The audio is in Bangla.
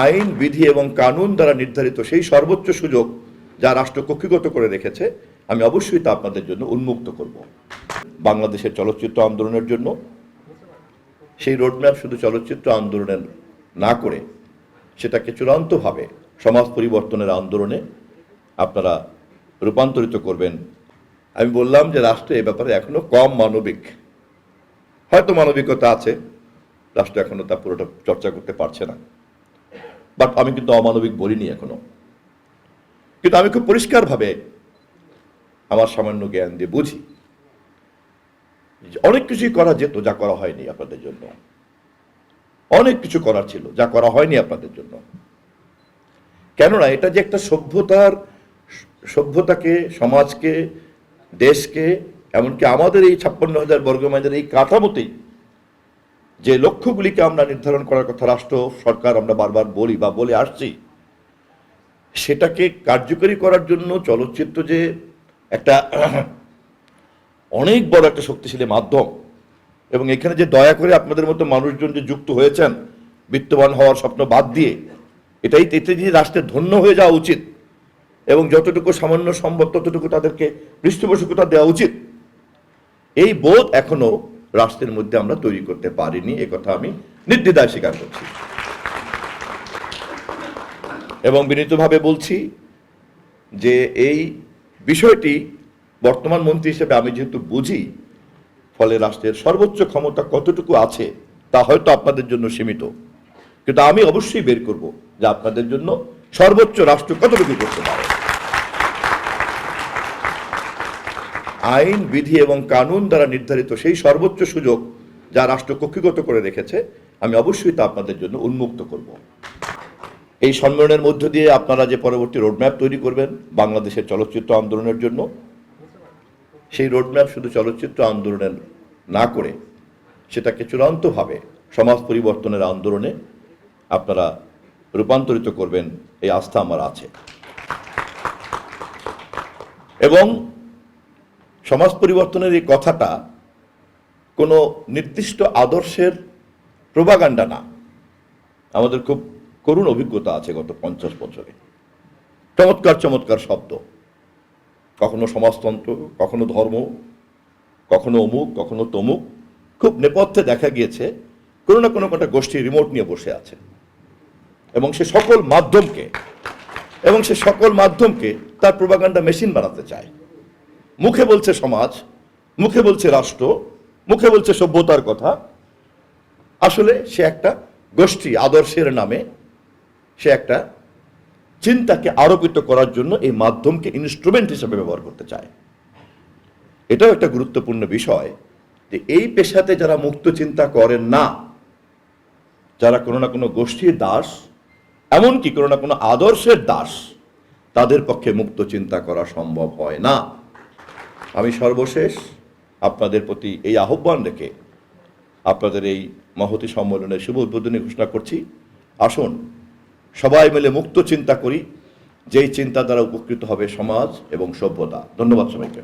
আইন বিধি এবং কানুন দ্বারা নির্ধারিত সেই সর্বোচ্চ সুযোগ যা রাষ্ট্র কক্ষিগত করে রেখেছে, আমি অবশ্যই তা আপনাদের জন্য উন্মুক্ত করব। বাংলাদেশের চলচ্চিত্র আন্দোলনের জন্য সেই রোডম্যাপ শুধু চলচ্চিত্র আন্দোলনের না করে সেটাকে চূড়ান্তভাবে সমাজ পরিবর্তনের আন্দোলনে আপনারা রূপান্তরিত করবেন। আমি বললাম যে রাষ্ট্র এ ব্যাপারে এখনো কম মানবিক, হয়তো মানবিকতা আছে, রাষ্ট্র এখনো তা পুরোটা চর্চা করতে পারছে না, বাট আমি কিন্তু অমানবিক বলিনি এখনো। কিন্তু আমি খুব পরিষ্কারভাবে আমার সামান্য জ্ঞান দিয়ে বুঝি অনেক কিছুই করা যেত যা করা হয়নি আপনাদের জন্য, অনেক কিছু করার ছিল যা করা হয়নি আপনাদের জন্য। কেননা এটা যে একটা সভ্যতাকে, সমাজকে, দেশকে, এমনকি আমাদের এই 56,000 বর্গমাইলের এই কাঠামোতেই যে লক্ষ্যগুলিকে আমরা নির্ধারণ করার কথা রাষ্ট্র সরকার আমরা বারবার বলি বা বলে আসছি, সেটাকে কার্যকরী করার জন্য চলচ্চিত্র যে একটা অনেক বড় একটা শক্তিশালী মাধ্যম, এবং এখানে যে দয়া করে আপনাদের মতো মানুষজন যে যুক্ত হয়েছেন বিত্তবান হওয়ার স্বপ্ন বাদ দিয়ে, এতে যে রাষ্ট্রের ধন্য হয়ে যাওয়া উচিত এবং যতটুকু সামান্য সম্ভব ততটুকু তাদেরকে পৃষ্ঠপোষকতা দেওয়া উচিত, এই বোধ এখনো রাষ্ট্রের মধ্যে আমরা তৈরি করতে পারিনি। একথা আমি নির্দ্বিধায় স্বীকার করছি এবং বিনীতভাবে বলছি যে এই বিষয়টি বর্তমান মন্ত্রী হিসেবে আমি যেহেতু বুঝি, ফলে রাষ্ট্রের সর্বোচ্চ ক্ষমতা কতটুকু আছে তা হয়তো আপনাদের জন্য সীমিত, কিন্তু আমি অবশ্যই বের করব যে আপনাদের জন্য সর্বোচ্চ রাষ্ট্র কতটুকু করতে পারে। আইন বিধি এবং কানুন দ্বারা নির্ধারিত সেই সর্বোচ্চ সুযোগ যা রাষ্ট্র কক্ষিগত করে রেখেছে, আমি অবশ্যই তা আপনাদের জন্য উন্মুক্ত করব। এই সম্মেলনের মধ্য দিয়ে আপনারা যে পরবর্তী রোডম্যাপ তৈরি করবেন বাংলাদেশের চলচ্চিত্র আন্দোলনের জন্য, সেই রোডম্যাপ শুধু চলচ্চিত্র আন্দোলনের না করে সেটাকে চূড়ান্তভাবে সমাজ পরিবর্তনের আন্দোলনে আপনারা রূপান্তরিত করবেন, এই আস্থা আমার আছে। এবং সমাজ পরিবর্তনের এই কথাটা কোনো নির্দিষ্ট আদর্শের প্রোপাগান্ডা না। আমাদের খুব করুণ অভিজ্ঞতা আছে গত 50 বছরে, চমৎকার চমৎকার শব্দ, কখনো সমাজতন্ত্র, কখনো ধর্ম, কখনো অমুক, কখনো তমুক, খুব নেপথ্যে দেখা গিয়েছে কোনো না কোনো একটা গোষ্ঠী রিমোট নিয়ে বসে আছে এবং সে সকল মাধ্যমকে তার প্রোপাগান্ডা মেশিন বানাতে চায়। মুখে বলছে সমাজ, মুখে বলছে রাষ্ট্র, মুখে বলছে সভ্যতার কথা, আসলে সে একটা গোষ্ঠী আদর্শের নামে সে একটা চিন্তাকে আরোপিত করার জন্য এই মাধ্যমকে ইনস্ট্রুমেন্ট হিসেবে ব্যবহার করতে চায়। এটাও একটা গুরুত্বপূর্ণ বিষয় যে এই পেশাতে যারা মুক্ত চিন্তা করেন না, যারা কোনো না কোনো গোষ্ঠীর দাস, এমনকি কোনো না কোনো আদর্শের দাস, তাদের পক্ষে মুক্ত চিন্তা করা সম্ভব হয় না। আমি সর্বশেষ আপনাদের প্রতি এই আহ্বান রেখে আপনাদের এই মহতী সম্মেলনের শুভ উদ্বোধনী ঘোষণা করছি। আসুন সবাই মিলে মুক্ত চিন্তা করি, যেই চিন্তা দ্বারা উপকৃত হবে সমাজ এবং সভ্যতা। ধন্যবাদ সবাইকে।